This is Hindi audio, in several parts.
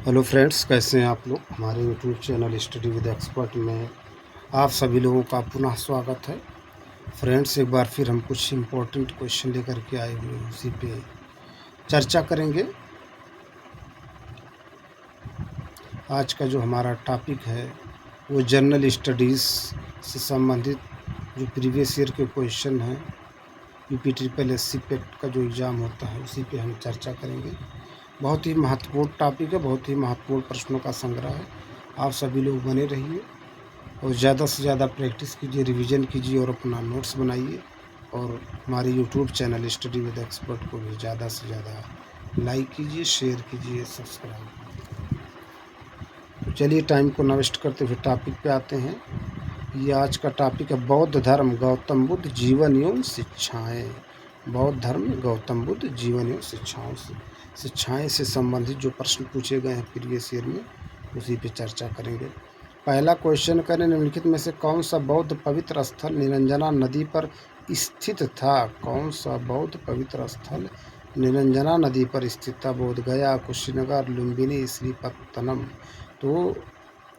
हेलो फ्रेंड्स, कैसे हैं आप लोग। हमारे YouTube channel study with expert में आप सभी लोगों का पुनः स्वागत है। फ्रेंड्स, एक बार फिर हम कुछ इम्पोर्टेंट क्वेश्चन लेकर के आए हुए हैं, उसी पे चर्चा करेंगे। आज का जो हमारा टॉपिक है वो जनरल स्टडीज़ से संबंधित जो प्रीवियस ईयर के क्वेश्चन हैं, UP SSC पेट का जो एग्ज़ाम होता है उसी पे हम चर्चा करेंगे। बहुत ही महत्वपूर्ण टॉपिक है, बहुत ही महत्वपूर्ण प्रश्नों का संग्रह है। आप सभी लोग बने रहिए और ज़्यादा से ज़्यादा प्रैक्टिस कीजिए, रिवीजन कीजिए और अपना नोट्स बनाइए। और हमारे YouTube channel study with expert को भी ज़्यादा से ज़्यादा लाइक कीजिए, शेयर कीजिए, सब्सक्राइब कीजिए। तो चलिए, टाइम को न वेस्ट करते हुए टॉपिक पे आते हैं। ये आज का टॉपिक है बौद्ध धर्म, गौतम बुद्ध जीवन एवं शिक्षाएँ। बौद्ध धर्म, गौतम बुद्ध जीवन एवं शिक्षाएँ से संबंधित जो प्रश्न पूछे गए हैं प्रीवियस ईयर में, उसी पे चर्चा करेंगे। पहला क्वेश्चन करें, निम्नलिखित में से कौन सा बौद्ध पवित्र स्थल निरंजना नदी पर स्थित था। कौन सा बौद्ध पवित्र स्थल निरंजना नदी पर स्थित था। बोध गया, कुशीनगर, लुम्बिनी, श्रीपत्तनम। तो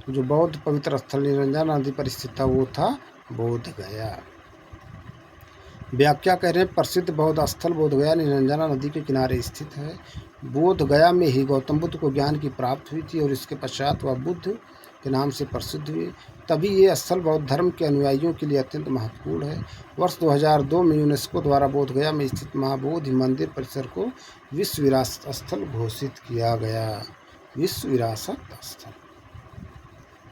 जो बौद्ध पवित्र स्थल निरंजना नदी पर स्थित था वो था बोध गया। व्याख्या कह रहे हैं, प्रसिद्ध बौद्ध स्थल बोध गया निरंजना नदी के किनारे स्थित है। बोध गया में ही गौतम बुद्ध को ज्ञान की प्राप्ति हुई थी और इसके पश्चात वह बुद्ध के नाम से प्रसिद्ध हुए। तभी ये स्थल बौद्ध धर्म के अनुयायियों के लिए अत्यंत महत्वपूर्ण है। वर्ष 2002 में यूनेस्को द्वारा बोध गया में स्थित महाबोधि मंदिर परिसर को विश्व विरासत स्थल घोषित किया गया। विश्व विरासत स्थल।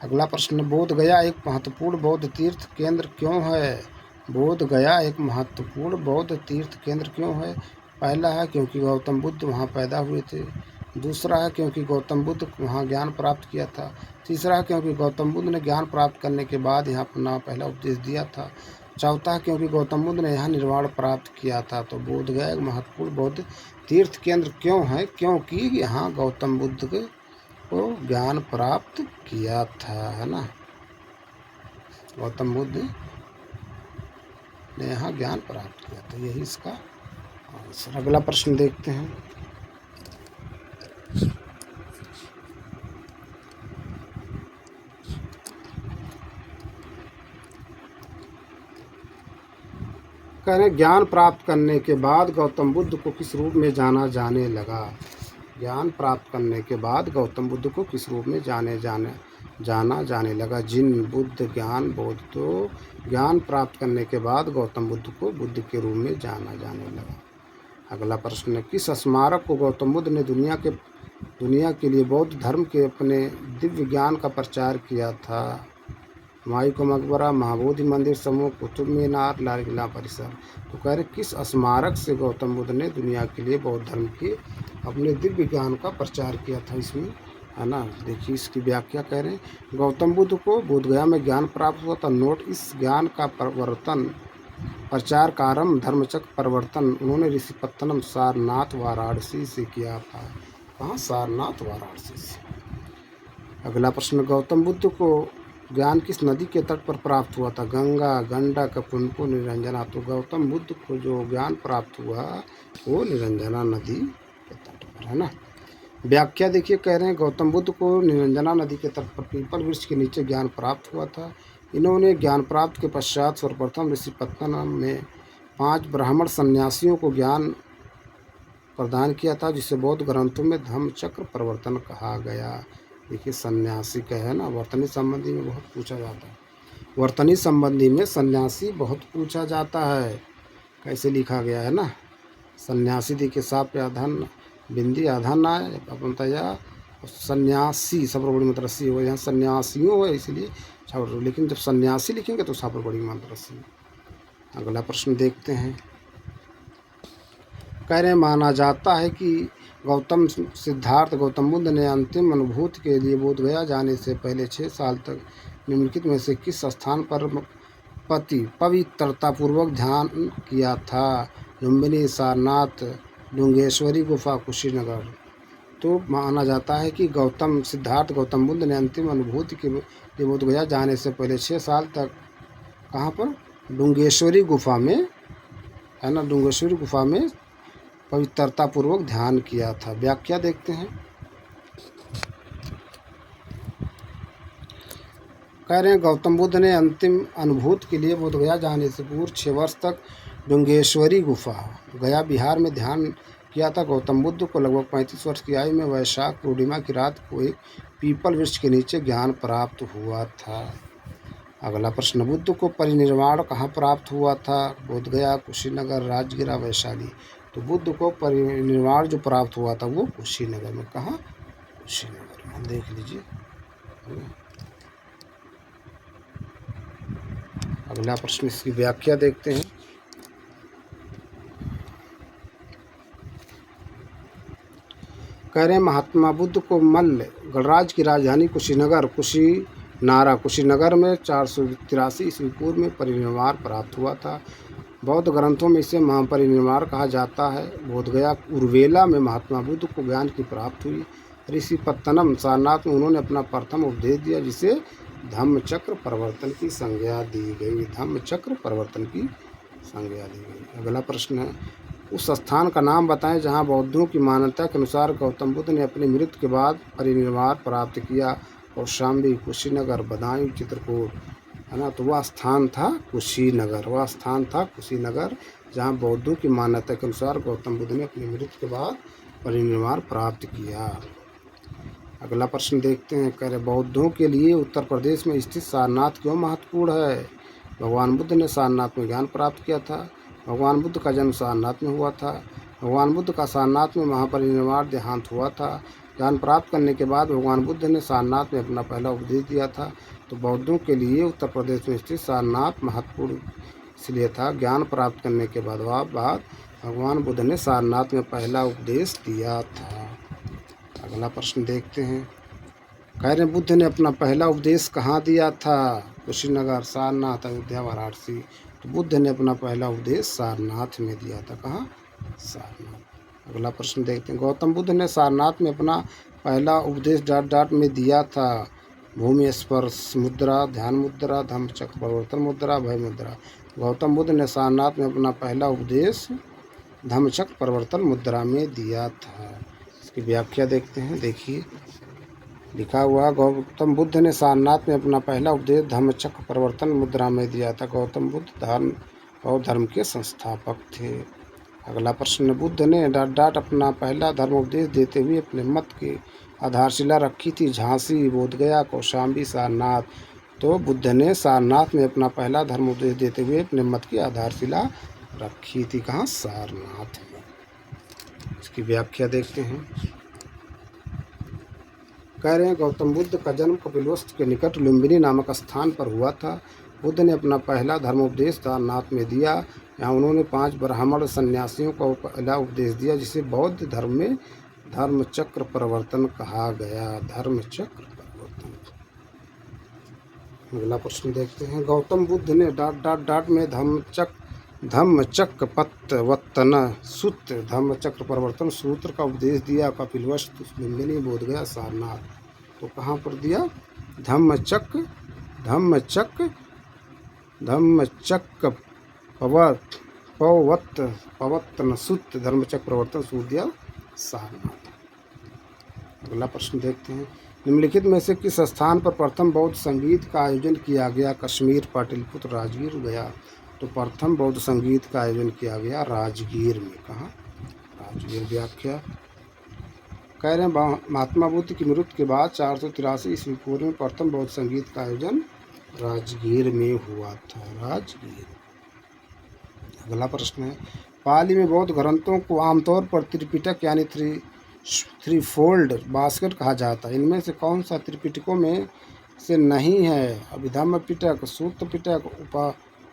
अगला प्रश्न, बोध गया एक महत्वपूर्ण बौद्ध तीर्थ केंद्र क्यों है। बोध गया एक महत्वपूर्ण बौद्ध तीर्थ केंद्र क्यों है। पहला है क्योंकि गौतम बुद्ध वहाँ पैदा हुए थे। दूसरा है क्योंकि गौतम बुद्ध वहाँ ज्ञान प्राप्त किया था। तीसरा है क्योंकि गौतम बुद्ध ने ज्ञान प्राप्त करने के बाद यहाँ अपना पहला उपदेश दिया था। चौथा है क्योंकि गौतम बुद्ध ने यहाँ निर्वाण प्राप्त किया था। तो बोध गया एक महत्वपूर्ण बौद्ध तीर्थ केंद्र क्यों है, क्योंकि यहाँ गौतम बुद्ध को ज्ञान प्राप्त किया था, है ना। गौतम बुद्ध ने यहाँ ज्ञान प्राप्त किया था, यही इसका आंसर। अगला प्रश्न देखते हैं। कह रहे ज्ञान प्राप्त करने के बाद गौतम बुद्ध को किस रूप में जाना जाने लगा। ज्ञान प्राप्त करने के बाद गौतम बुद्ध को किस रूप में जाना जाने लगा। जिन बुद्ध ज्ञान बोध। तो ज्ञान प्राप्त करने के बाद गौतम बुद्ध को बुद्ध के रूप में जाना जाने लगा। अगला प्रश्न है, किस स्मारक को गौतम बुद्ध ने दुनिया के लिए बौद्ध धर्म के अपने दिव्य ज्ञान का प्रचार किया था। हुमायूं का मकबरा, महाबोधि मंदिर समूह, कुतुब मीनार, लाल किला परिसर। तो कह रहे किस स्मारक से गौतम बुद्ध ने दुनिया के लिए बौद्ध धर्म के अपने दिव्य ज्ञान का प्रचार किया था, इसमें, है ना। देखिए इसकी व्याख्या कह रहे हैं, गौतम बुद्ध को बोध गया में ज्ञान प्राप्त हुआ था। नोट, इस ज्ञान का प्रचार का आरम्भ धर्मचक्र परिवर्तन उन्होंने ऋषिपत्तनम, सारनाथ, वाराणसी से किया था। कहाँ, सारनाथ, वाराणसी से। अगला प्रश्न, गौतम बुद्ध को ज्ञान किस नदी के तट पर प्राप्त हुआ था। गंगा, गंडक, पुनपुन, निरंजना। तो गौतम बुद्ध को जो ज्ञान प्राप्त हुआ वो निरंजना नदी के तट पर, है ना। व्याख्या देखिए, कह रहे हैं गौतम बुद्ध को निरंजना नदी के तट पर पीपल वृक्ष के नीचे ज्ञान प्राप्त हुआ था। इन्होंने ज्ञान प्राप्त के पश्चात सर्वप्रथम ऋषिपत्तनम में 5 ब्राह्मण सन्यासियों को ज्ञान प्रदान किया था, जिसे बौद्ध ग्रंथों में धम्मचक्र प्रवर्तन कहा गया। देखिए सन्यासी का है ना, वर्तनी संबंधी में बहुत पूछा जाता है। वर्तनी संबंधी में सन्यासी बहुत पूछा जाता है, कैसे लिखा गया है ना। सन्यासी देखिए, साप आधन बिंदी आधन आए अपनतया, सन्यासी सब बड़ी मतरसी हो, यहाँ सन्यासियों है इसलिए छापर, लेकिन जब सन्यासी लिखेंगे तो छापर बड़ी मतरसी। अगला प्रश्न देखते हैं। कह रहे हैं माना जाता है कि सिद्धार्थ गौतम बुद्ध ने अंतिम अनुभूति के लिए बोधगया जाने से पहले 6 साल तक निम्नलिखित में से किस स्थान पर पवित्रतापूर्वक ध्यान किया था? लुम्बिनी, सारनाथ, डुंगेश्वरी गुफा, कुशीनगर। तो माना जाता है कि सिद्धार्थ गौतम बुद्ध ने अंतिम अनुभूति के लिए बोधगया जाने से पहले 6 साल तक कहाँ पर? डुंगेश्वरी गुफा में, है ना, डुंगेश्वरी गुफा में पवित्रतापूर्वक ध्यान किया था। व्याख्या देखते हैं। कह रहे हैं गौतम बुद्ध ने अंतिम अनुभूति के लिए बोधगया जाने से पूर्व 6 वर्ष तक डुंगेश्वरी गुफा, गया बिहार में ध्यान किया था। गौतम बुद्ध को लगभग 35 वर्ष की आयु में वैशाख पूर्णिमा की रात को एक पीपल वृक्ष के नीचे ज्ञान प्राप्त हुआ था। अगला प्रश्न, बुद्ध को परिनिर्वाण कहाँ प्राप्त हुआ था? बोधगया, कुशीनगर, राजगिरा, वैशाली। तो बुद्ध को परिनिर्वाण जो प्राप्त हुआ था वो कुशीनगर में। कहाँ? कुशीनगर में। देख लीजिए। अगला प्रश्न, इसकी व्याख्या देखते हैं। कह रहे हैं महात्मा बुद्ध को मल्ल गणराज्य की राजधानी कुशीनगर में 483 ईस्वी पूर्व में परिनिर्वाण प्राप्त हुआ था। बौद्ध ग्रंथों में इसे महापरिनिर्वाण कहा जाता है। बोधगया उर्वेला में महात्मा बुद्ध को ज्ञान की प्राप्ति हुई। ऋषिपत्तनम सारनाथ में उन्होंने अपना प्रथम उपदेश दिया, जिसे धम्मचक्र प्रवर्तन की संज्ञा दी गई। धम्मचक्र प्रवर्तन की संज्ञा दी गई। अगला प्रश्न है, उस स्थान का नाम बताएं जहां बौद्धों की मान्यता के अनुसार गौतम बुद्ध ने अपनी मृत्यु के बाद परिनिर्वाण प्राप्त किया। कौशाम्बी, कुशीनगर, बदायूं, चित्रकूट, है ना। तो वह स्थान था कुशीनगर, जहाँ बौद्धों की मान्यता के अनुसार गौतम बुद्ध ने अपनी मृत्यु के बाद परिनिर्वाण प्राप्त किया। अगला प्रश्न देखते हैं। कह रहे बौद्धों के लिए उत्तर प्रदेश में स्थित सारनाथ क्यों महत्वपूर्ण है? भगवान बुद्ध ने सारनाथ में ज्ञान प्राप्त किया था। भगवान बुद्ध का जन्म सारनाथ में हुआ था। भगवान बुद्ध का सारनाथ में महापरिनिर्वाण देहांत हुआ था। ज्ञान प्राप्त करने के बाद भगवान बुद्ध ने सारनाथ में अपना पहला उपदेश दिया था। तो बौद्धों के लिए उत्तर प्रदेश में स्थित सारनाथ महत्वपूर्ण इसलिए था। ज्ञान प्राप्त करने के बाद भगवान बुद्ध ने सारनाथ में पहला उपदेश दिया था। अगला प्रश्न देखते हैं। कह रहे बुद्ध ने अपना पहला उपदेश कहाँ दिया था? कुशीनगर, सारनाथ, अयोध्या, वाराणसी। तो बुद्ध ने अपना पहला उपदेश सारनाथ में दिया था। कहाँ? सारनाथ। अगला प्रश्न देखते हैं। गौतम बुद्ध ने सारनाथ में अपना पहला उपदेश में दिया था। भूमि स्पर्श मुद्रा, ध्यान मुद्रा, धम्मचक्र प्रवर्तन मुद्रा, भय मुद्रा। गौतम बुद्ध ने सारनाथ में अपना पहला उपदेश धम्मचक्र प्रवर्तन मुद्रा में दिया था। इसकी व्याख्या देखते हैं। देखिए लिखा हुआ, गौतम बुद्ध ने सारनाथ में अपना पहला उपदेश धम्मचक्र प्रवर्तन मुद्रा में दिया था। गौतम बुद्ध बौद्ध धर्म के संस्थापक थे। अगला प्रश्न, बुद्ध ने अपना पहला धर्म उपदेश देते हुए अपने मत की आधारशिला रखी थी। झांसी, बोधगया, कौशाम्बी, सारनाथ। तो बुद्ध ने सारनाथ में अपना पहला धर्म उपदेश देते हुए अपने मत की आधारशिला रखी थी। कहाँ? सारनाथ में। इसकी व्याख्या देखते हैं। कह रहे हैं गौतम बुद्ध का जन्म कपिलवस्तु के निकट लुम्बिनी नामक स्थान पर हुआ था। बुद्ध ने अपना पहला धर्मोपदेश सारनाथ में दिया। यहाँ उन्होंने 5 ब्राह्मण सन्यासियों को पहला उपदेश दिया, जिसे बौद्ध धर्म में धर्मचक्र प्रवर्तन कहा गया। धर्मचक्र प्रवर्तन। अगला प्रश्न देखते हैं। गौतम बुद्ध ने में धम्मचक्कपवत्तन सूत्र, धम्मचक्र प्रवर्तन सूत्र का उपदेश दिया। कपिलवस्तु, लुम्बिनी, बोधगया, सारनाथ। तो कहाँ पर दिया? धम्मचक्कपवत्तन सूत्र, धर्मचक्र प्रवर्तन सूत्र दिया सारनाथ। अगला प्रश्न देखते हैं। निम्नलिखित में से किस स्थान पर प्रथम बौद्ध संगीत का आयोजन किया गया? कश्मीर, पाटलिपुत्र, राजगीर, गया। तो प्रथम बौद्ध संगीत का आयोजन किया गया राजगीर में। कहाँ? राजगीर। व्याख्या कह रहे हैं महात्मा बुद्ध की मृत्यु के बाद 483 ईस्वी पूर्व में प्रथम बौद्ध संगीत का आयोजन राजगीर में हुआ था। राजगीर। अगला प्रश्न है। पाली में बौद्ध ग्रंथों को आमतौर पर त्रिपिटक यानी थ्री फोल्ड बास्केट कहा जाता है। इनमें से कौन सा त्रिपिटकों में से नहीं है? अभिधम्म पिटक, सूत्र पिटक,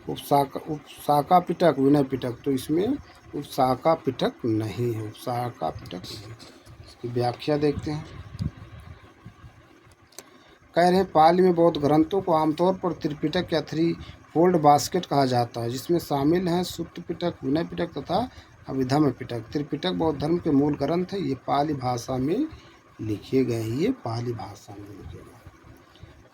उपशाखा पिटक, विनय पिटक, तो इसमें उपशाखा पिटक नहीं है, उपशाखा पिटक नहीं। इसकी व्याख्या देखते हैं। कह रहे हैं पाली में बौद्ध ग्रंथों को आमतौर पर त्रिपिटक या थ्री फोल्ड बास्केट कहा जाता है, जिसमें शामिल हैं सुत्त पिटक, विनय पिटक तथा अभिधम्म पिटक। त्रिपिटक बौद्ध धर्म के मूल ग्रंथ है। ये पाली भाषा में लिखे गए, ये पाली भाषा में लिखे गए।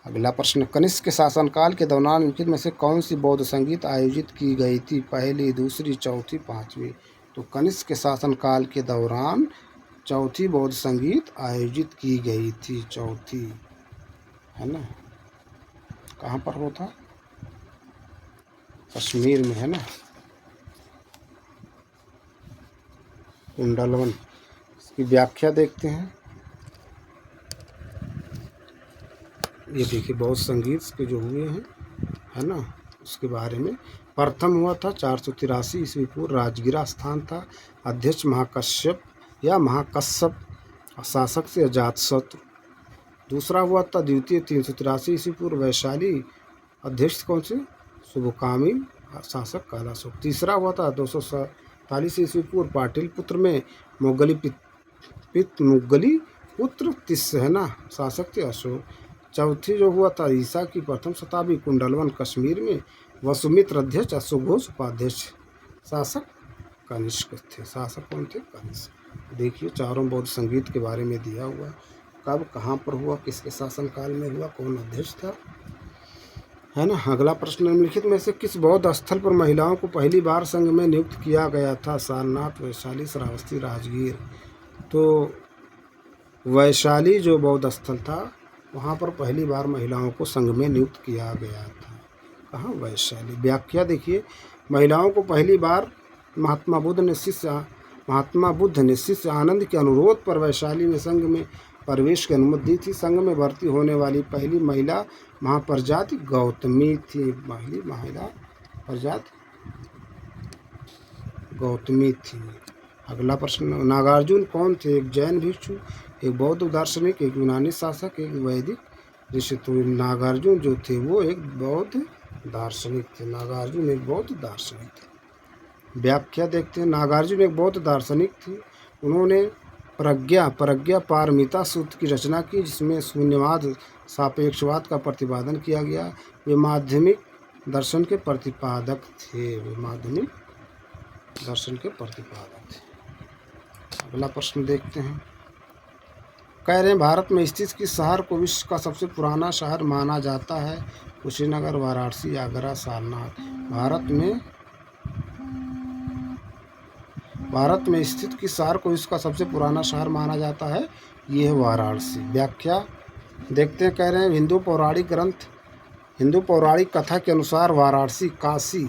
अगला प्रश्न, कनिष्क के शासनकाल के दौरान निम्नलिखित में से कौन सी बौद्ध संगीत आयोजित की गई थी? पहली, दूसरी, चौथी, पांचवी। तो कनिष्क के शासनकाल के दौरान चौथी बौद्ध संगीत आयोजित की गई थी, चौथी, है ना। कहाँ पर होता? कश्मीर में, है ना, कुंडलवन। इसकी व्याख्या देखते हैं। ये देखिए बौद्ध संगीत के जो हुए हैं, है ना, उसके बारे में। प्रथम हुआ था 483 ईस्वी पूर्व, राजगिरा स्थान था। अध्यक्ष महाकश्यप या महाकश्यप, शासक से अजातशत्रु। दूसरा हुआ था द्वितीय 383 ईस्वी पूर्व, वैशाली। अध्यक्ष कौन से? शुभकामी, शासक कालाशोक। तीसरा हुआ था 247 ईस्वी पूर्व, पाटलिपुत्र में मुगली मुगली पुत्र तिस्य, है ना, शासक थे अशोक। चौथी जो हुआ था ईसा की प्रथम शताब्दी, कुंडलवन कश्मीर में, वसुमित्र अध्यक्ष, अश्वघोष उपाध्यक्ष, शासक कनिष्क थे। शासक कौन थे? कनिष्क। देखिए चारों बौद्ध संगीत के बारे में दिया हुआ, कब कहाँ पर हुआ, किसके शासनकाल में हुआ, कौन अध्यक्ष था, है ना। अगला प्रश्न, निम्नलिखित में से किस बौद्ध स्थल पर महिलाओं को पहली बार संघ में नियुक्त किया गया था? सारनाथ, वैशाली, श्रावस्ती, राजगीर। तो वैशाली जो बौद्ध स्थल था, वहाँ पर पहली बार महिलाओं को संघ में नियुक्त किया गया था। कहाँ? वैशाली। व्याख्या देखिए, महिलाओं को पहली बार महात्मा बुद्ध ने शिष्य आनंद के अनुरोध पर वैशाली में संघ में प्रवेश की अनुमति दी थी। संघ में भर्ती होने वाली पहली महिला महाप्रजाति गौतमी थी। पहली महिला प्रजाति गौतमी थी। अगला प्रश्न, नागार्जुन कौन थे? एक जैन भिक्षु, एक बौद्ध दार्शनिक, एक यूनानी शासक, एक वैदिक ऋषि। तो नागार्जुन जो थे वो एक बौद्ध दार्शनिक थे। नागार्जुन एक बौद्ध दार्शनिक थे। व्याख्या देखते हैं। नागार्जुन एक बौद्ध दार्शनिक थे। उन्होंने प्रज्ञा पारमिता सूत्र की रचना की, जिसमें शून्यवाद सापेक्षवाद का प्रतिपादन किया गया। वे माध्यमिक दर्शन के प्रतिपादक थे। वे माध्यमिक दर्शन के प्रतिपादक थे। अगला प्रश्न देखते हैं। कह रहे हैं भारत में स्थित किस शहर को विश्व का सबसे पुराना शहर माना जाता है? कुशीनगर, वाराणसी, आगरा, सारनाथ। भारत में स्थित किस शहर को विश्व का सबसे पुराना शहर माना जाता है? ये है वाराणसी। व्याख्या देखते हैं। कह रहे हैं हिंदू पौराणिक कथा के अनुसार वाराणसी काशी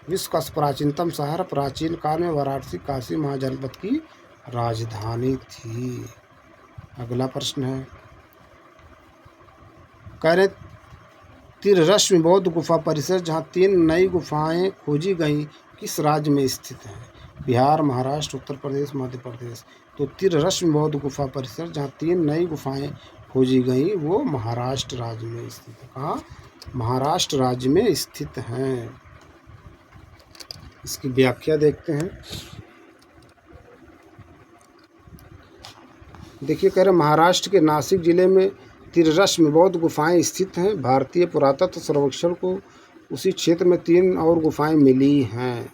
विश्व का प्राचीनतम शहर। प्राचीन काल में वाराणसी काशी महाजनपद की राजधानी थी। अगला प्रश्न है, कह रहे त्रिरश्मि बौद्ध गुफा परिसर जहाँ 3 नई गुफाएं खोजी गईं किस राज्य में स्थित है? बिहार, महाराष्ट्र, उत्तर प्रदेश, मध्य प्रदेश। तो त्रिरश्मि बौद्ध गुफा परिसर जहाँ 3 नई गुफाएं खोजी गईं वो महाराष्ट्र राज्य में स्थित है। कहाँ? महाराष्ट्र राज्य में स्थित हैं। इसकी व्याख्या देखते हैं। देखिए कह रहे महाराष्ट्र के नासिक जिले में त्रिरश्मि बौद्ध गुफाएं स्थित हैं। भारतीय पुरातत्व सर्वेक्षण को उसी क्षेत्र में 3 और गुफाएं मिली हैं।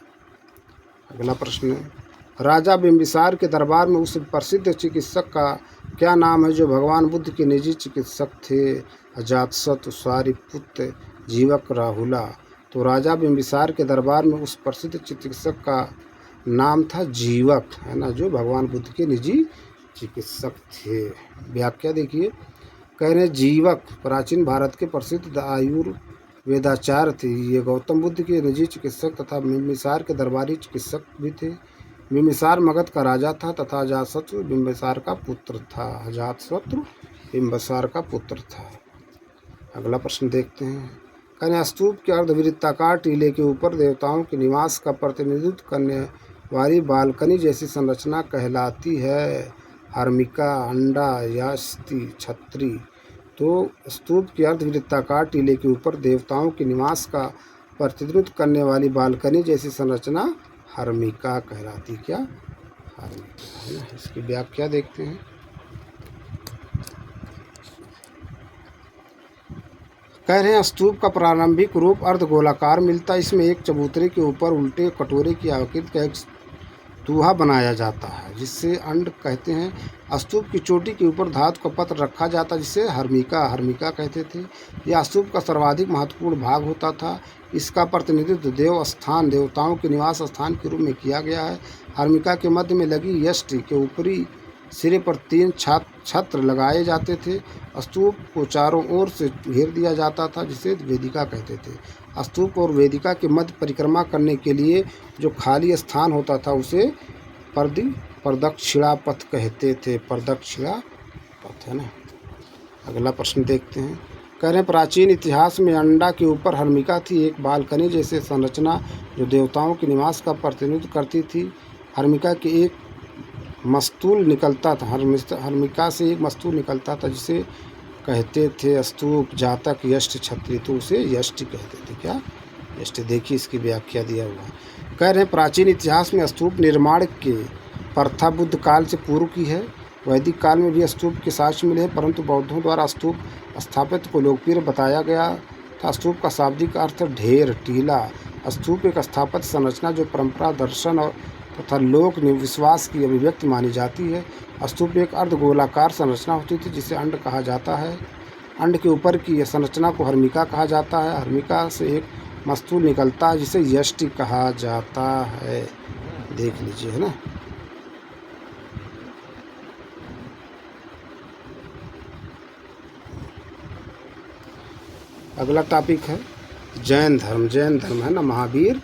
अगला प्रश्न है, राजा बिंबिसार के दरबार में उस प्रसिद्ध चिकित्सक का क्या नाम है जो भगवान बुद्ध के निजी चिकित्सक थे? अजातशत्रु, सारिपुत्र, जीवक, राहुला। तो राजा बिंबिसार के दरबार में उस प्रसिद्ध चिकित्सक का नाम था जीवक, है ना, जो भगवान बुद्ध के निजी चिकित्सक थे। व्याख्या देखिए, कह रहे हैं जीवक प्राचीन भारत के प्रसिद्ध आयुर्वेदाचार्य थे। ये गौतम बुद्ध के निजी चिकित्सक तथा बिंबिसार के दरबारी चिकित्सक भी थे। बिंबिसार मगध का राजा था तथा अजातशत्रु बिंबिसार का पुत्र था। अजातशत्रु बिंबिसार का पुत्र था। अगला प्रश्न देखते हैं। कह रहे हैं स्तूप के अर्धवृत्ताकार टीले के ऊपर देवताओं के निवास का प्रतिनिधित्व करने वाली बालकनी जैसी संरचना कहलाती है? हर्मिका, अंडा, यास्ति, छत्री। तो स्तूप के अर्धवृत्ताकार टीले के ऊपर देवताओं के निवास का प्रतिनिधित्व करने वाली बालकनी जैसी संरचना हर्मिका कहलाती। क्या? हर्मिका, है ना। इसकी व्याख्या देखते हैं। कह रहे हैं स्तूप का प्रारंभिक रूप अर्धगोलाकार मिलता है। इसमें एक चबूतरे के ऊपर उल्टे कटोरे की आकृति का एक चूहा बनाया जाता है जिससे अंड कहते हैं। स्तूप की चोटी के ऊपर धातु का पत्र रखा जाता जिसे हर्मिका कहते थे। यह स्तूप का सर्वाधिक महत्वपूर्ण भाग होता था। इसका प्रतिनिधित्व देव स्थान, देवताओं के निवास स्थान के रूप में किया गया है। हर्मिका के मध्य में लगी यष्टि के ऊपरी सिरे पर 3 छत्र लगाए जाते थे। स्तूप को चारों ओर से घेर दिया जाता था जिसे वेदिका कहते थे। स्तूप और वेदिका के मध्य परिक्रमा करने के लिए जो खाली स्थान होता था उसे प्रदक्षिणा पथ कहते थे। प्रदक्षिणा पथ, है ना। अगला प्रश्न देखते हैं। कह रहे हैं प्राचीन इतिहास में अंडा के ऊपर हर्मिका थी, एक बालकनी जैसे संरचना जो देवताओं के निवास का प्रतिनिधित्व करती थी। हर्मिका के एक मस्तूल निकलता था, हर्मिका से एक मस्तूल निकलता था जिसे कहते थे स्तूप, जातक, यष्टि, छत्री, तो उसे यष्टि कहते थे। क्या? यष्टि। देखिए इसकी व्याख्या दिया हुआ है। कह रहे हैं प्राचीन इतिहास में स्तूप निर्माण के प्रथा बुद्ध काल से पूर्व की है। वैदिक काल में भी स्तूप के साक्ष्य मिले हैं, परंतु बौद्धों द्वारा स्तूप स्थापित को लोकप्रिय बताया गया था। स्तूप का शाब्दिक अर्थ ढेर, टीला। स्तूप एक स्थापित संरचना जो परंपरा, दर्शन और तथा लोक विश्वास की अभिव्यक्ति मानी जाती है। स्तूप एक अर्धगोलाकार संरचना होती थी जिसे अंड कहा जाता है। अंड के ऊपर की यह संरचना को हर्मिका कहा जाता है। हर्मिका से एक मस्तूल निकलता है जिसे यष्टि कहा जाता है। देख लीजिए, है ना। अगला टॉपिक है जैन धर्म। जैन धर्म, है ना। महावीर,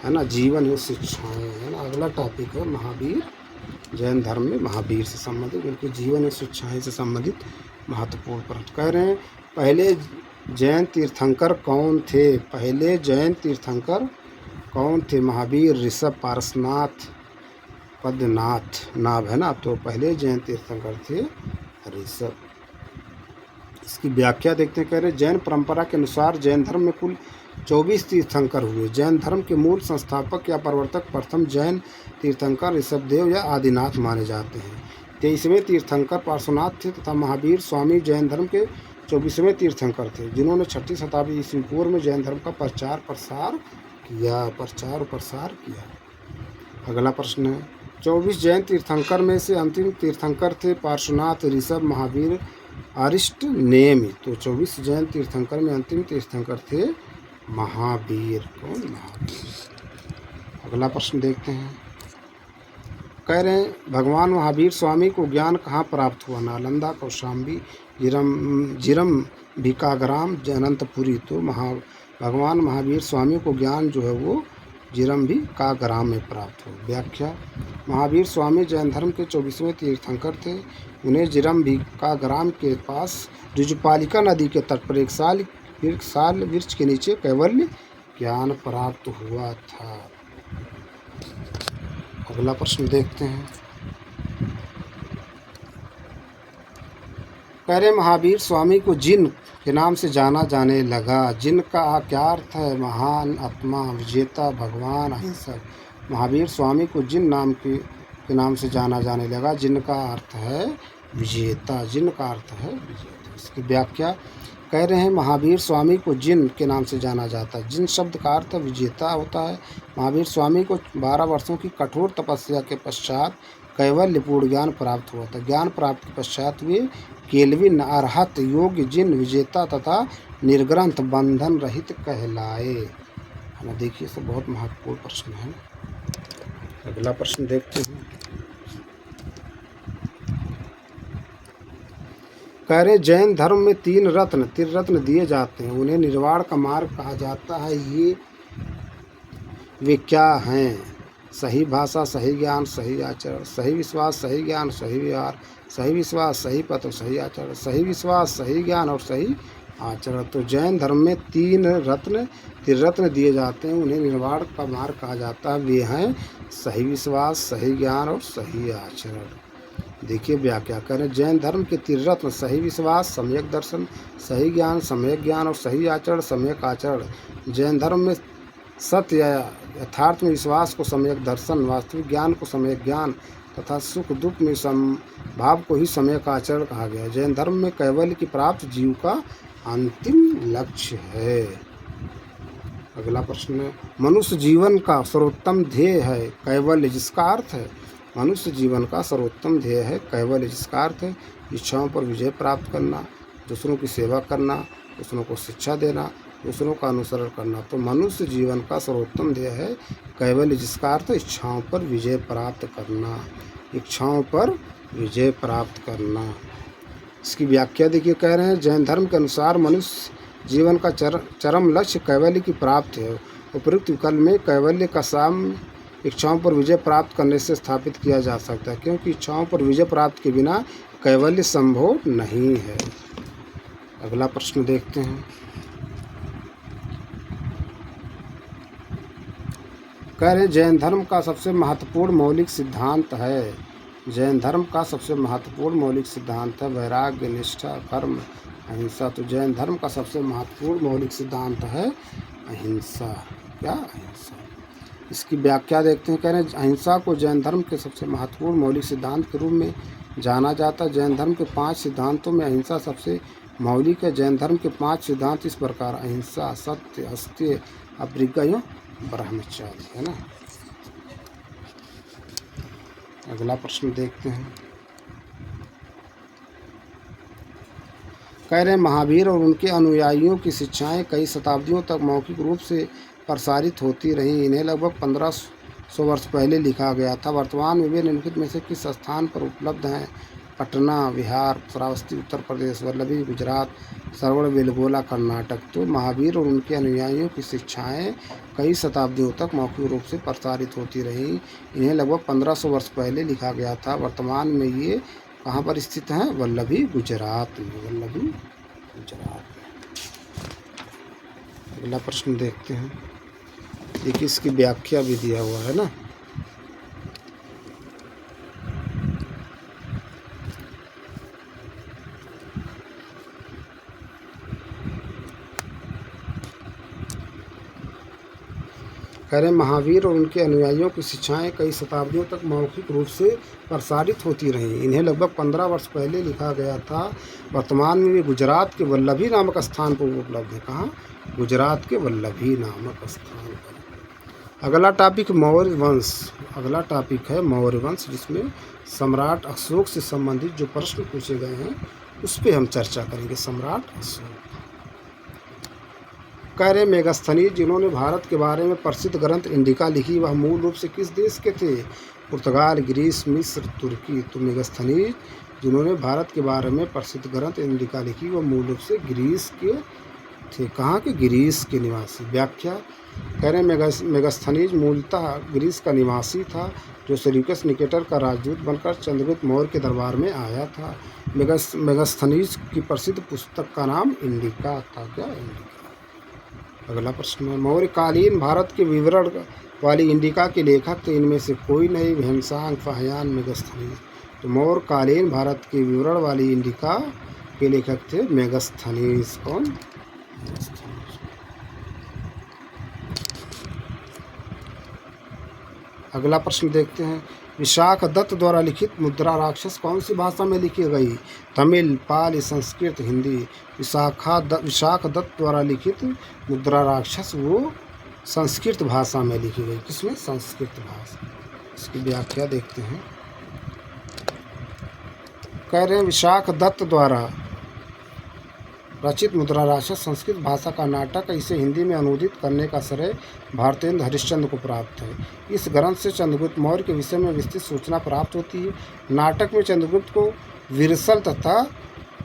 है ना, जीवन और शिक्षाएँ, है ना। अगला टॉपिक है महावीर। जैन धर्म में महावीर से संबंधित, उनके जीवन और शिक्षाएँ से संबंधित महत्वपूर्ण प्रश्न। कह रहे हैं पहले जैन तीर्थंकर कौन थे? पहले जैन तीर्थंकर कौन थे? महावीर, ऋषभ, पारसनाथ, पद्मनाथ, नाभ, है ना। तो पहले जैन तीर्थंकर थे ऋषभ। इसकी व्याख्या देखते हैं। कह रहे जैन परंपरा के अनुसार जैन धर्म में कुल 24 तीर्थंकर हुए। जैन धर्म के मूल संस्थापक या प्रवर्तक प्रथम जैन तीर्थंकर ऋषभदेव या आदिनाथ माने जाते हैं। 23वें तीर्थंकर पार्श्वनाथ थे तथा महावीर स्वामी जैन धर्म के 24वें तीर्थंकर थे जिन्होंने 6वीं शताब्दी ईस्वी पूर्व में जैन धर्म का प्रचार प्रसार किया। अगला प्रश्न है 24 जैन तीर्थंकर में से अंतिम तीर्थंकर थे पार्श्वनाथ, ऋषभ, महावीर, अरिष्ट, नेमि। तो 24 जैन तीर्थंकर में अंतिम तीर्थंकर थे महावीर। कौन? महावीर। अगला प्रश्न देखते हैं। कह रहे हैं भगवान महावीर स्वामी को ज्ञान कहाँ प्राप्त हुआ? नालंदा, कौशाम्बी, जिरम्बिकाग्राम, अनंतपुरी। तो भगवान महावीर स्वामी को ज्ञान जो है वो जिरम्बिकाग्राम में प्राप्त हुआ। व्याख्या। महावीर स्वामी जैन धर्म के 24वें तीर्थंकर थे। उन्हें जिरम्बिकाग्राम के पास ऋजुपालिका नदी के तट पर एक साल वृक्ष के नीचे कैवल्य ज्ञान प्राप्त हुआ था। अगला प्रश्न देखते हैं। कह रहे महावीर स्वामी को जिन के नाम से जाना जाने लगा। जिन का क्या अर्थ है? महान, आत्मा, विजेता, भगवान, अहिंसक। महावीर स्वामी को जिन के नाम से जाना जाने लगा। जिन का अर्थ है विजेता। जिन का अर्थ है विजेता। इसकी व्याख्या। कह रहे हैं महावीर स्वामी को जिन के नाम से जाना जाता है। जिन शब्द का अर्थ विजेता होता है। महावीर स्वामी को 12 वर्षों की कठोर तपस्या के पश्चात कैवल्यपूर्ण ज्ञान प्राप्त हुआ था। ज्ञान प्राप्ति के पश्चात वे केल्विन, अरहत, योग्य, जिन, विजेता तथा निर्ग्रंथ, बंधन रहित कहलाए। है ना। देखिए सब बहुत महत्वपूर्ण प्रश्न है। अगला प्रश्न देखते हैं। कह रहे जैन धर्म में 3 रत्न, त्रिरत्न दिए जाते हैं। उन्हें निर्वाण का मार्ग कहा जाता है। वे क्या हैं? सही भाषा, सही ज्ञान, सही आचरण, सही विश्वास, सही ज्ञान, सही व्यवहार, सही विश्वास, सही पथ और सही आचरण। सही विश्वास, सही ज्ञान और सही आचरण। तो जैन धर्म में 3 त्रिरत्न दिए जाते हैं। उन्हें निर्वाण का मार्ग कहा जाता है। वे हैं सही विश्वास, सही ज्ञान और सही आचरण। देखिए व्याख्या करें। जैन धर्म के त्रिरत्न सही विश्वास, सम्यक दर्शन, सही ज्ञान, सम्यक ज्ञान और सही आचरण, सम्यक आचरण। जैन धर्म में सत्य या यथार्थ में विश्वास को सम्यक दर्शन, वास्तविक ज्ञान को सम्यक ज्ञान तथा सुख दुख में समभाव को ही सम्यक आचरण कहा गया है। जैन धर्म में कैवल्य की प्राप्ति जीव का अंतिम लक्ष्य है। अगला प्रश्न है, मनुष्य जीवन का सर्वोत्तम ध्येय है कैवल्य, जिसका अर्थ है मनुष्य जीवन का सर्वोत्तम ध्येय है कैवल्य, जिसका अर्थ है इच्छाओं पर विजय प्राप्त करना, दूसरों की सेवा करना, दूसरों को शिक्षा देना, दूसरों का अनुसरण करना। तो मनुष्य जीवन का सर्वोत्तम ध्येय है कैवल्य, जिसका अर्थ है इच्छाओं पर विजय प्राप्त करना, इच्छाओं पर विजय प्राप्त करना। इसकी व्याख्या देखिए, कह रहे हैं जैन धर्म के अनुसार मनुष्य जीवन का चरम लक्ष्य कैवल्य की प्राप्ति है। उपयुक्त विकल्प में कैवल्य का साम इच्छाओं पर विजय प्राप्त करने से स्थापित किया जा सकता है, क्योंकि इच्छाओं पर विजय प्राप्त के बिना कैवल्य संभव नहीं है। अगला प्रश्न देखते हैं। कह रहे जैन धर्म का सबसे महत्वपूर्ण मौलिक सिद्धांत है, जैन धर्म का सबसे महत्वपूर्ण मौलिक सिद्धांत है वैराग्य, निष्ठा, कर्म, अहिंसा। तो जैन धर्म का सबसे महत्वपूर्ण मौलिक सिद्धांत है अहिंसा। क्या? अहिंसा। इसकी व्याख्या देखते हैं। कह रहे हैं अहिंसा को जैन धर्म के सबसे महत्वपूर्ण मौलिक सिद्धांत के रूप में जाना जाता है। जैन धर्म के 5 सिद्धांतों में अहिंसा सबसे मौलिक है। जैन धर्म के 5 सिद्धांत इस प्रकार अहिंसा, सत्य, अस्तेय, अप्रिज्ञा एवं ब्रह्मचर्य है ना। अगला प्रश्न देखते हैं। कह रहे हैं महावीर और उनके अनुयायियों की शिक्षाएं कई शताब्दियों तक मौखिक रूप से प्रसारित होती रहीं। इन्हें लगभग 1500 वर्ष पहले लिखा गया था। वर्तमान में वे निम्नलिखित में से किस स्थान पर उपलब्ध हैं? पटना बिहार, श्रावस्ती उत्तर प्रदेश, वल्लभी गुजरात, श्रवणबेलगोला कर्नाटक। तो महावीर और उनके अनुयायियों की शिक्षाएं कई शताब्दियों तक मौखिक रूप से प्रसारित होती रहीं। इन्हें लगभग 1500 वर्ष पहले लिखा गया था। वर्तमान में ये कहाँ पर स्थित हैं? वल्लभी गुजरात में, वल्लभी गुजरात में। अगला प्रश्न देखते हैं। देखिए इसकी व्याख्या भी दिया हुआ है ना। कह रहे महावीर और उनके अनुयायियों की शिक्षाएं कई शताब्दियों तक मौखिक रूप से प्रसारित होती रहीं। इन्हें लगभग 15 वर्ष पहले लिखा गया था। वर्तमान में वे गुजरात के वल्लभी नामक स्थान पर उपलब्ध है। कहाँ? गुजरात के वल्लभी नामक स्थान पर। अगला टॉपिक मौर्य वंश। अगला टॉपिक है मौर्य वंश, जिसमें सम्राट अशोक से संबंधित जो प्रश्न पूछे गए हैं उस पर हम चर्चा करेंगे। सम्राट अशोक। कह रहे मेगास्थनीज जिन्होंने भारत के बारे में प्रसिद्ध ग्रंथ इंडिका लिखी, वह मूल रूप से किस देश के थे? पुर्तगाल, ग्रीस, मिस्र, तुर्की। तो मेगास्थनीज जिन्होंने भारत के बारे में प्रसिद्ध ग्रंथ इंडिका लिखी, वह मूल रूप से ग्रीस के थे। कहाँ के? ग्रीस के निवासी। व्याख्या कह रहे मेगास्थनीज मूलतः ग्रीस का निवासी था, जो सेल्यूकस निकेटर का राजदूत बनकर चंद्रगुप्त मौर्य के दरबार में आया था। मेगास्थनीज की प्रसिद्ध पुस्तक का नाम इंडिका था। क्या? इंडिका। अगला प्रश्न है मौर्यकालीन भारत के विवरण वाली इंडिका के लेखक थे, इनमें से कोई नहीं? भीमसांग, फाहियान, मेगास्थनीज। तो मौर्यकालीन भारत के विवरण वाली इंडिका के लेखक थे मेगास्थनीज। कौन? अगला प्रश्न देखते हैं। विशाख दत्त द्वारा लिखित मुद्रा राक्षस कौन सी भाषा में लिखी गई? तमिल, पाली, संस्कृत, हिंदी। विशाख दत्त द्वारा लिखित मुद्रा राक्षस वो संस्कृत भाषा में लिखी गई। किसमें? संस्कृत भाषा। इसकी व्याख्या देखते हैं। कह रहे हैं विशाख दत्त द्वारा रचित मुद्रा राक्षस संस्कृत भाषा का नाटक, इसे हिंदी में अनुदित करने का श्रेय भारतेंद्र हरिश्चंद्र को प्राप्त है। इस ग्रंथ से चंद्रगुप्त मौर्य के विषय में विस्तृत सूचना प्राप्त होती है। नाटक में चंद्रगुप्त को विरसल तथा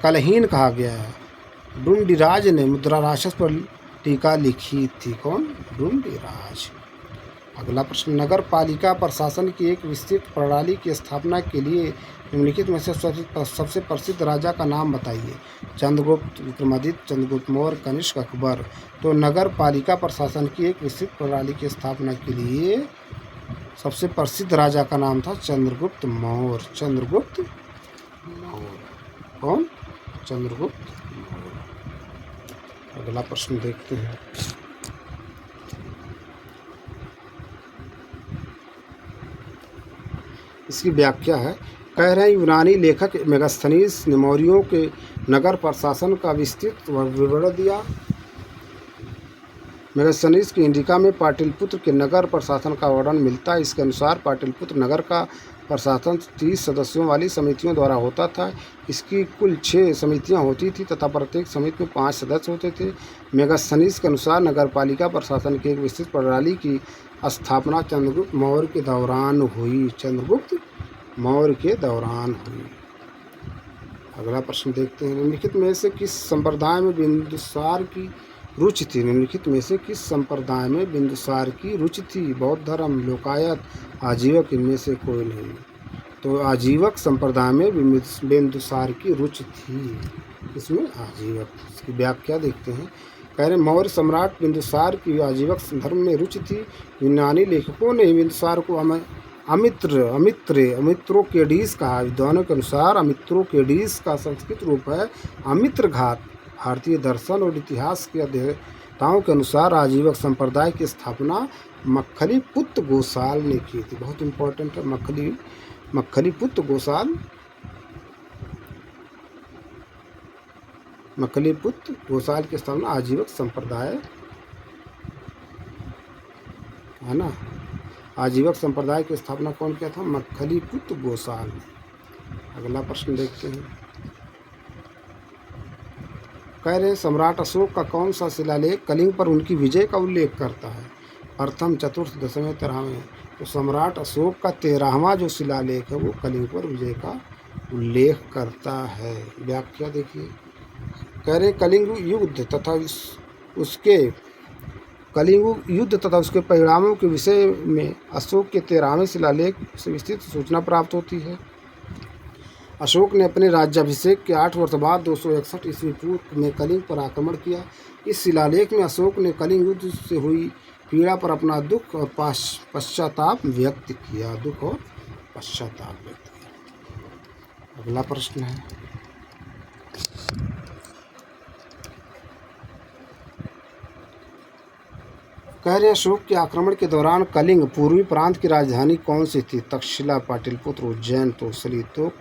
कलहीन कहा गया है। डुंडीराज ने मुद्रा राक्षस पर टीका लिखी थी। कौन? डुंडीराज। अगला प्रश्न नगर पालिका प्रशासन की एक विस्तृत प्रणाली की स्थापना के लिए निम्नलिखित में से सबसे प्रसिद्ध राजा का नाम बताइए। चंद्रगुप्त, विक्रमादित्य, चंद्रगुप्त मौर्य, कनिष्क, अकबर। तो नगर पालिका प्रशासन की एक विस्तृत प्रणाली की स्थापना के लिए सबसे प्रसिद्ध राजा का नाम था चंद्रगुप्त मौर्य। चंद्रगुप्त कौन? चंद्रगुप्त। अगला प्रश्न देखते हैं। इसकी व्याख्या है, कह रहे हैं यूनानी लेखक मेगास्थनीज ने मौर्यों के नगर प्रशासन का विस्तृत विवरण दिया। मेगास्थनीज की इंडिका में पाटलिपुत्र के नगर प्रशासन का वर्णन मिलता है। इसके अनुसार पाटलिपुत्र नगर का प्रशासन 30 सदस्यों वाली समितियों द्वारा होता था। इसकी कुल 6 समितियां होती थी तथा प्रत्येक समिति में 5 सदस्य होते थे। मेगास्थनीज के अनुसार नगरपालिका प्रशासन की एक विस्तृत प्रणाली की स्थापना चंद्रगुप्त मौर्य के दौरान हुई। चंद्रगुप्त मौर्य के दौरान हुई। अगला प्रश्न देखते हैं, निम्नलिखित में से किस संप्रदाय में बिंदुसार की रुचि थी? निम्नलिखित में से किस संप्रदाय में बिंदुसार की रुचि थी? बौद्ध धर्म, लोकायत, आजीवक, इनमें से कोई नहीं। तो आजीवक संप्रदाय में बिंदुसार की रुचि थी। इसमें आजीवक। इसकी व्याख्या देखते हैं। कह रहे मौर्य सम्राट बिंदुसार की आजीवक धर्म में रुचि थी। यूनानी लेखकों ने बिंदुसार को अमित्रोकेडीज कहा। विद्वानों के अनुसार अमित्रोकेडीज का संस्कृत रूप है अमित्रघात। भारतीय दर्शन और इतिहास के अध्येताओं के अनुसार आजीवक संप्रदाय की स्थापना मक्खलीपुत्र गोसाल ने की थी। बहुत इंपॉर्टेंट है, मक्खलीपुत्र गोसाल। मक्खलीपुत्र गोसाल की स्थापना आजीवक संप्रदाय है ना। आजीवक संप्रदाय की स्थापना कौन किया था? मक्खलीपुत्र गोसाल। अगला प्रश्न देखते हैं। कह रहे सम्राट अशोक का कौन सा शिलालेख कलिंग पर उनकी विजय का उल्लेख करता है? प्रथम, चतुर्थ, दसवें, 13वें। तो सम्राट अशोक का 13वां जो शिलालेख है वो कलिंग पर विजय का उल्लेख करता है। व्याख्या देखिए। कह रहे कलिंग युद्ध तथा उसके परिणामों के विषय में अशोक के 13वें शिलालेख से विस्तृत सूचना प्राप्त होती है। अशोक ने अपने राज्याभिषेक के 8 वर्ष बाद 261 ईस्वी पूर्व में कलिंग पर आक्रमण किया। इस शिलालेख में अशोक ने कलिंग युद्ध से हुई पीड़ा पर अपना दुख और पश्चाताप व्यक्त किया। अगला प्रश्न है। कह रहे अशोक के आक्रमण के दौरान कलिंग पूर्वी प्रांत की राजधानी कौन सी थी? तक्षशिला, पाटलिपुत्र, उज्जैन, तोसली। तो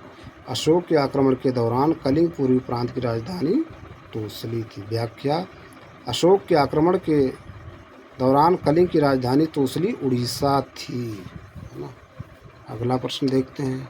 अशोक के आक्रमण के दौरान कलिंग पूर्वी प्रांत की राजधानी तोसली थी। व्याख्या। अशोक के आक्रमण के दौरान कलिंग की राजधानी तोसली उड़ीसा थी, है ना। अगला प्रश्न देखते हैं।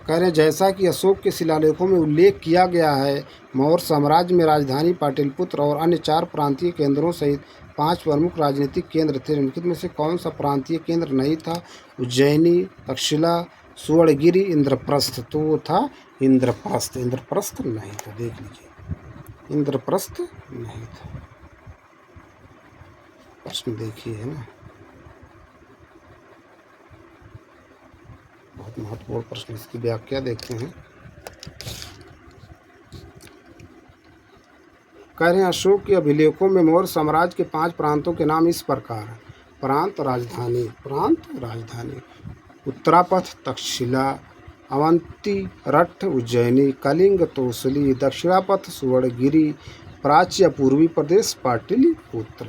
कह रहे जैसा कि अशोक के शिलालेखों में उल्लेख किया गया है, मौर्य साम्राज्य में राजधानी पाटलिपुत्र और अन्य 4 प्रांतीय केंद्रों सहित 5 प्रमुख राजनीतिक केंद्र थे। निम्नलिखित में से कौन सा प्रांतीय केंद्र नहीं था? उज्जैनी, तक्षशिला, सुवर्णगिरी, इंद्रप्रस्थ। तो वो था इंद्रप्रस्थ। इंद्रप्रस्थ नहीं था, देख लीजिए, इंद्रप्रस्थ नहीं था। प्रश्न देखिए, है ना, बहुत महत्वपूर्ण प्रश्न। इसकी व्याख्या देखते हैं। कह रहे हैं अशोक के अभिलेखों में मौर्य साम्राज्य के 5 प्रांतों के नाम इस प्रकार हैं। प्रांत राजधानी उत्तरापथ, तक्षशिला, अवंती, रट्ठ, उज्जैनी, कलिंग, तोसली। दक्षिणापथ, सुवर्णगिरी, प्राच्य या पूर्वी प्रदेश, पाटलिपुत्र।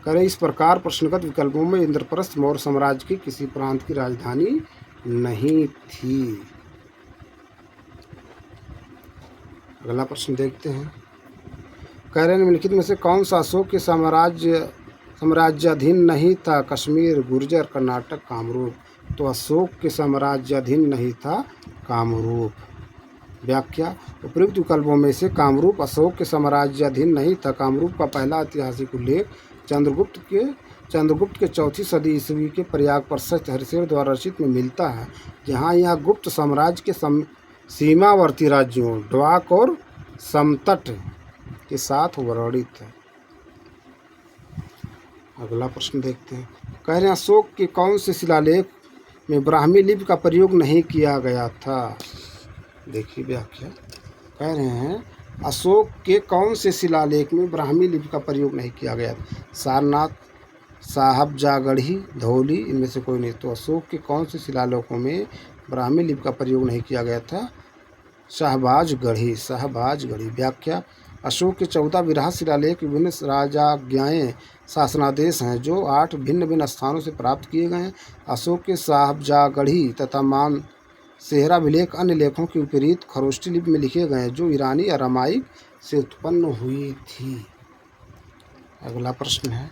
करें इस प्रकार प्रश्नगत विकल्पों में इंद्रप्रस्थ मौर्य साम्राज्य की किसी प्रांत की राजधानी नहीं थी। अगला प्रश्न देखते हैं। कह रहे हैं निम्नलिखित में से कौन सा अशोक के साम्राज्याधीन नहीं था? कश्मीर, गुर्जर, कर्नाटक, कामरूप। तो अशोक के साम्राज्याधीन नहीं था कामरूप। व्याख्या। उपयुक्त विकल्पों में से कामरूप अशोक के साम्राज्याधीन नहीं था। कामरूप का पहला ऐतिहासिक उल्लेख चंद्रगुप्त के 4वीं सदी ईस्वी के प्रयाग प्रशस्त हरिशेन द्वारा रचित में मिलता है, जहाँ यह गुप्त साम्राज्य के सीमावर्ती राज्यों ड्वाक और समतट के साथ वर्णित है। अगला प्रश्न देखते हैं। कह रहे हैं अशोक के कौन से शिलालेख में ब्राह्मी लिपि का प्रयोग नहीं किया गया था? देखिए व्याख्या। कह रहे हैं अशोक के कौन से शिलालेख में ब्राह्मी लिपि का प्रयोग नहीं किया गया? सारनाथ, साहबजागढ़ी, धौली, इनमें से कोई नहीं। तो अशोक के कौन से शिलालेखों में ब्राह्मी लिपि का प्रयोग नहीं किया गया था? शाहबाजगढ़ी। व्याख्या, अशोक के 14 विराट शिलालेख विभिन्न राजाज्ञाएँ शासनादेश हैं जो 8 भिन्न भिन्न स्थानों से प्राप्त किए गए हैं। अशोक के शाहबाजगढ़ी तथा मानसेहरा अभिलेख अन्य लेखों के विपरीत खरोष्टी लिपि में लिखे गए हैं जो ईरानी अरामाइक से उत्पन्न हुई थी। अगला प्रश्न है,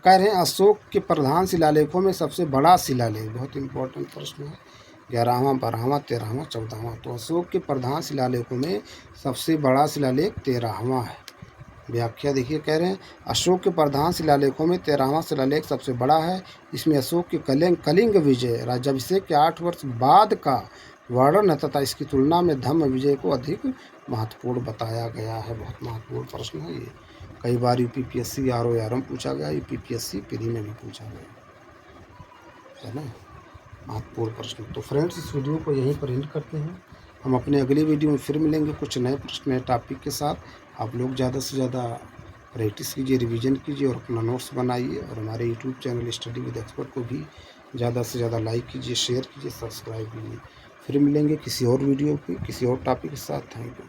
कह रहे हैं अशोक के प्रधान शिलालेखों में सबसे बड़ा शिलालेख, बहुत इंपॉर्टेंट प्रश्न है, 11वां 12वां 13वां 14वां। तो अशोक के प्रधान शिलालेखों में सबसे बड़ा शिलालेख 13वां है। व्याख्या देखिए, कह रहे हैं अशोक के प्रधान शिलालेखों में 13वां शिलालेख सबसे बड़ा है। इसमें अशोक के कलिंग विजय राज्याभिषेक के 8 वर्ष बाद का वर्णन है तथा इसकी तुलना में धम्म विजय को अधिक महत्वपूर्ण बताया गया है। बहुत महत्वपूर्ण प्रश्न है ये, कई बार यूपीपीएससी RO में पूछा गया, यूपीपीएससी प्री में भी पूछा गया है ना, महत्वपूर्ण प्रश्न। तो फ्रेंड्स, इस वीडियो को यहीं पर एंड करते हैं। हम अपने अगले वीडियो में फिर मिलेंगे कुछ नए प्रश्न नए टॉपिक के साथ। आप लोग ज़्यादा से ज़्यादा प्रैक्टिस कीजिए, रिवीजन कीजिए और अपना नोट्स बनाइए, और हमारे YouTube channel study with expert को भी ज़्यादा से ज़्यादा लाइक कीजिए, शेयर कीजिए, सब्सक्राइब कीजिए। फिर मिलेंगे किसी और वीडियो पे किसी और टॉपिक के साथ। Thank you.